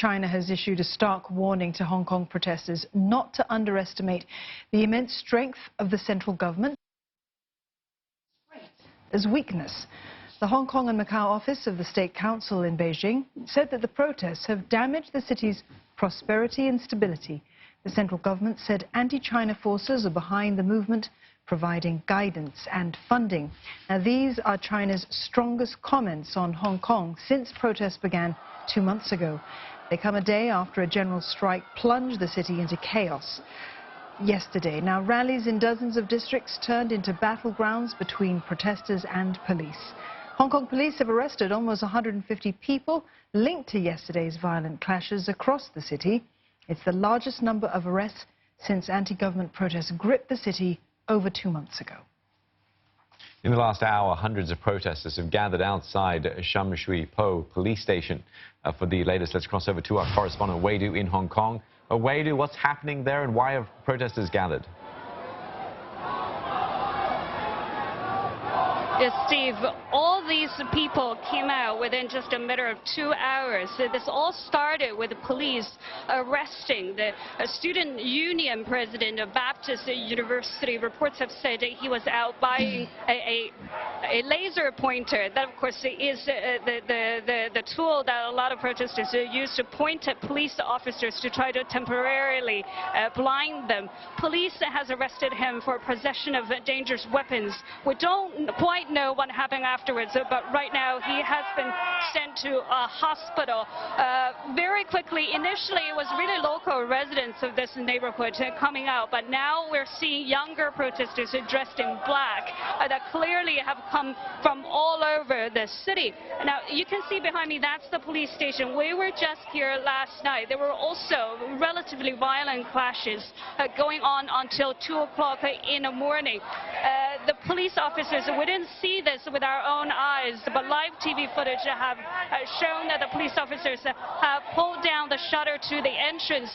China has issued a stark warning to Hong Kong protesters not to underestimate the immense strength of the central government as weakness. The Hong Kong and Macau office of the State Council in Beijing said that the protests have damaged the city's prosperity and stability. The central government said anti-China forces are behind the movement, providing guidance and funding. Now, these are China's strongest comments on Hong Kong since protests began 2 months ago. They come a day after a general strike plunged the city into chaos yesterday. Now, rallies in dozens of districts turned into battlegrounds between protesters and police. Hong Kong police have arrested almost 150 people linked to yesterday's violent clashes across the city. It's the largest number of arrests since anti-government protests gripped the city over 2 months ago. In the last hour, hundreds of protesters have gathered outside Sham Shui Po police station. For the latest, let's cross over to our correspondent Wei Du in Hong Kong. Wei Du, what's happening there and why have protesters gathered? Yes, Steve, all these people came out within just a matter of 2 hours. This all started with the police arresting the student union president of Baptist University. Reports have said that he was out buying a laser pointer. That, of course, is the tool that a lot of protesters use to point at police officers to try to temporarily blind them. Police has arrested him for possession of dangerous weapons. We don't quite know what happened afterwards, but right now he has been sent to a hospital. Very quickly, initially it was really local residents of this neighborhood coming out, but now we're seeing younger protesters dressed in black that clearly have come from all over the city. Now, you can see behind me, that's the police station. We were just here last night. There were also relatively violent clashes going on until 2 o'clock in the morning. The police officers, we didn't see this with our own eyes, but live TV footage have shown that the police officers have pulled down the shutter to the entrance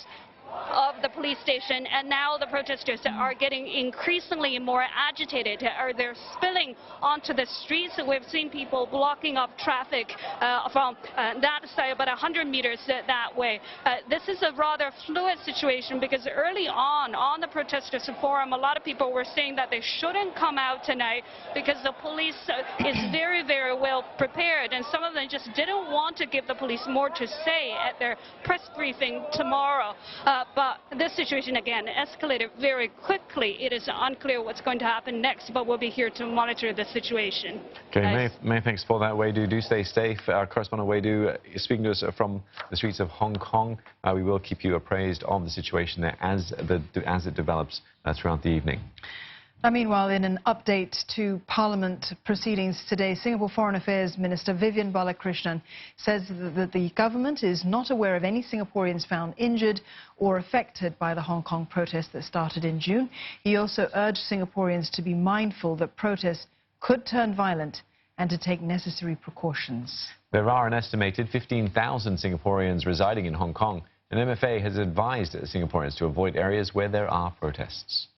of the police station, and now the protesters are getting increasingly more agitated. They're spilling onto the streets. We've seen people blocking up traffic from that side, about 100 meters that way. This is a rather fluid situation because early on the protesters forum, a lot of people were saying that they shouldn't come out tonight because the police is very, very well prepared, and some of them just didn't want to give the police more to say at their press briefing tomorrow. But this situation, again, escalated very quickly. It is unclear what's going to happen next, but we'll be here to monitor the situation. Okay, many thanks for that, Wei Du. Do stay safe. Our correspondent Wei Du is speaking to us from the streets of Hong Kong. We will keep you appraised of the situation there as it develops throughout the evening. Now, meanwhile, in an update to Parliament proceedings today, Singapore Foreign Affairs Minister Vivian Balakrishnan says that the government is not aware of any Singaporeans found injured or affected by the Hong Kong protests that started in June. He also urged Singaporeans to be mindful that protests could turn violent and to take necessary precautions. There are an estimated 15,000 Singaporeans residing in Hong Kong, and MFA has advised Singaporeans to avoid areas where there are protests.